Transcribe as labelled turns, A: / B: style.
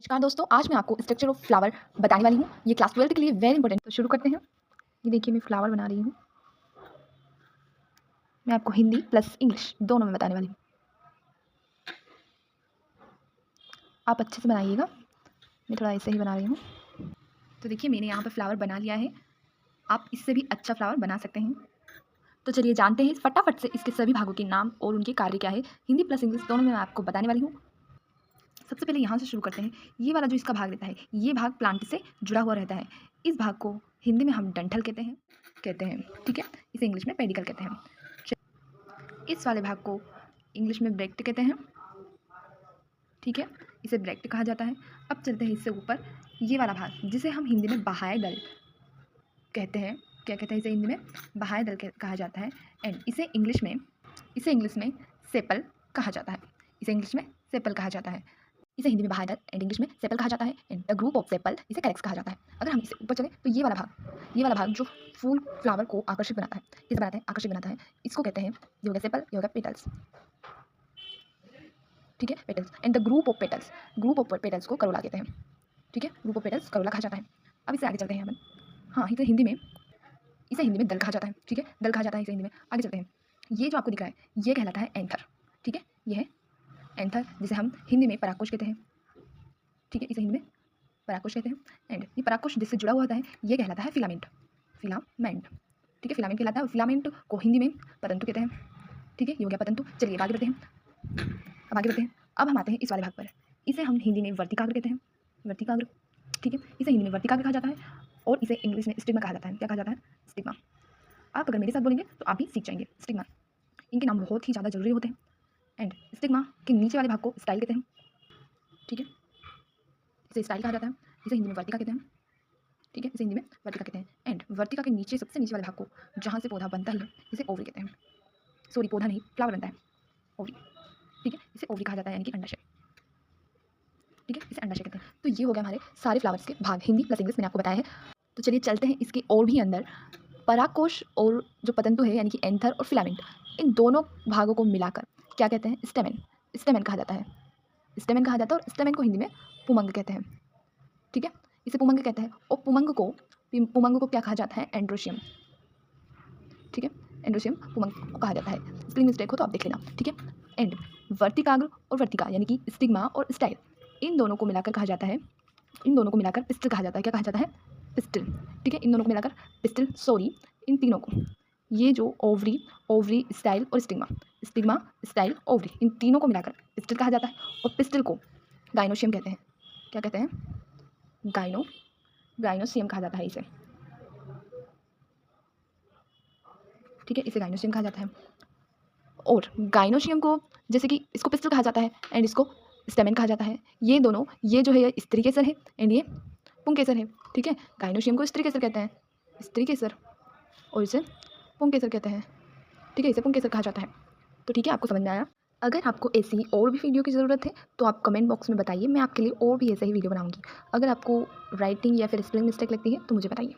A: नमस्कार दोस्तों, आज मैं आपको स्ट्रक्चर ऑफ फ्लावर बताने वाली हूँ। ये क्लास 12 के लिए वेरी इंपॉर्टेंट। तो शुरू करते हैं। ये देखिए मैं फ्लावर बना रही हूँ। मैं आपको हिंदी प्लस इंग्लिश दोनों में बताने वाली हूँ। आप अच्छे से बनाइएगा। मैं थोड़ा ऐसे ही बना रही हूँ। तो देखिए मैंने यहाँ पर फ्लावर बना लिया है। आप इससे भी अच्छा फ्लावर बना सकते हैं। तो चलिए जानते हैं फटाफट से इसके सभी भागों के नाम और उनके कार्य क्या है। हिंदी प्लस इंग्लिश दोनों में मैं आपको बताने वाली हूँ। सबसे पहले यहाँ से शुरू करते हैं। ये वाला जो इसका भाग रहता है, ये भाग प्लांट से जुड़ा हुआ रहता है। इस भाग को हिंदी में हम डंठल कहते हैं, ठीक है। इसे इंग्लिश में पेडिकल कहते हैं। इस वाले भाग को इंग्लिश में ब्रैक्ट कहते हैं, ठीक है। इसे ब्रैक्ट कहा जाता है। अब चलते हैं इससे ऊपर, ये वाला भाग जिसे हम हिंदी में बाह्य दल कहते हैं। क्या कहते हैं इसे हिंदी में? बाह्य दल कहा जाता है। एंड इसे इंग्लिश में सेपल कहा जाता है। इसे इंग्लिश में सेपल कहा जाता है। इसे हिंदी में बाह्य दल एंड इंग्लिश में सेपल कहा जाता है। And the group of sepal इसे कैरेक्स कहा जाता है। अगर हम इसे ऊपर चलें तो ये वाला भाग जो फूल फ्लावर को आकर्षित बनाता है, किस बनाता है? आकर्षित बनाता है। इसको कहते हैं, ये हो गया सेपल, ये हो गया पेटल्स, ठीक है। Petals and the group of petals को करोला कहते हैं, ठीक है। ग्रुप ऑफ पेटल्स करोला कहा जाता है। अब इससे आगे चलते हैं अपन। हाँ, इसे हिंदी में दल कहा जाता है, ठीक है। दल कहा जाता है इसे हिंदी में। आगे चलते हैं। ये जो आपको दिख रहा है ये कहलाता है एंथर, ठीक है। ये है एंथर, जिसे हम हिंदी में परागकोश कहते हैं, ठीक है। इसे हिंदी में परागकोश कहते हैं। एंड ये परागकोश जिससे जुड़ा हुआ होता है ये कहलाता है फिलामेंट, ठीक है। फिलामेंट कहलाता है। और फिलामेंट को हिंदी में पतंतु कहते हैं, ठीक है। ये हो गया पतंतु। चलिए आगे बढ़ते हैं। अब हम आते हैं इस वाले भाग पर। इसे हम हिंदी में वर्तिकाग्र कहते हैं, ठीक है। इसे हिंदी में वर्तिकाग्र कहा जाता है और इसे इंग्लिश में स्टिग्मा कहा जाता है। क्या कहा जाता है? स्टिग्मा। आप अगर मेरे साथ बोलेंगे तो आप भी सीख जाएंगे। स्टिग्मा, इनके नाम बहुत ही ज़्यादा जरूरी होते हैं। एंड स्टिग्मा के नीचे वाले भाग को स्टाइल कहते हैं, ठीक है। इसे स्टाइल कहा जाता है। इसे हिंदी में वर्तिका कहते हैं, ठीक है। इसे हिंदी में वर्तिका कहते हैं। एंड वर्तिका के नीचे सबसे नीचे वाले भाग को जहाँ से पौधा बनता है इसे ओवरी कहते हैं। सॉरी, पौधा नहीं, फ्लावर बनता है, ओवरी, ठीक है। इसे ओवरी कहा जाता है, यानी कि अंडाशय, ठीक है। इसे अंडाशय कहते हैं। तो ये हो गया हमारे सारे फ्लावर्स के भाग, हिंदी प्लस इंग्लिश मैंने आपको बताया है। तो चलिए चलते हैं इसके और भी अंदर। परागकोश और जो पतंतु है यानी कि एंथर और फिलामेंट, इन दोनों भागों को मिलाकर क्या कहते हैं? स्टेमेन कहा जाता है। और स्टेमेन को हिंदी में पुमंग कहते हैं, ठीक है। इसे पुमंग कहते हैं। और पुमंग को क्या कहा जाता है? एंड्रोशियम, ठीक है। एंड्रोशियम पुमंग को कहा जाता है। स्पेलिंग मिस्टेक हो तो आप देख लेना, ठीक है। एंड वर्तिकाग्र और वर्तिका यानी कि स्टिग्मा और स्टाइल, इन दोनों को मिलाकर पिस्टल कहा जाता है। क्या कहा जाता है? पिस्टल, ठीक है। इन दोनों को मिलाकर पिस्टल, इन तीनों को, ये जो ओवरी स्टाइल और स्टिग्मा स्टाइल ओवरी, इन तीनों को मिलाकर पिस्टल कहा जाता है। और पिस्टल को गाइनोशियम कहते हैं। क्या कहते हैं? गाइनोशियम कहा जाता है इसे, ठीक है। इसे गाइनोशियम कहा जाता है। और गाइनोशियम को, जैसे कि इसको पिस्टल कहा जाता है एंड इसको स्टेमेन कहा जाता है। ये दोनों, ये जो है स्त्री केसर है एंड ये पुंकेसर है, ठीक है। गाइनोशियम को स्त्री केसर कहते हैं, और इसे पुंकेसर कहते हैं, ठीक है। इसे पुंकेसर कहा जाता है। तो ठीक है, आपको समझ में आया। अगर आपको ऐसी और भी वीडियो की ज़रूरत है तो आप कमेंट बॉक्स में बताइए, मैं आपके लिए और भी ऐसे ही वीडियो बनाऊंगी। अगर आपको राइटिंग या फिर स्पेलिंग मिस्टेक लगती है तो मुझे बताइए।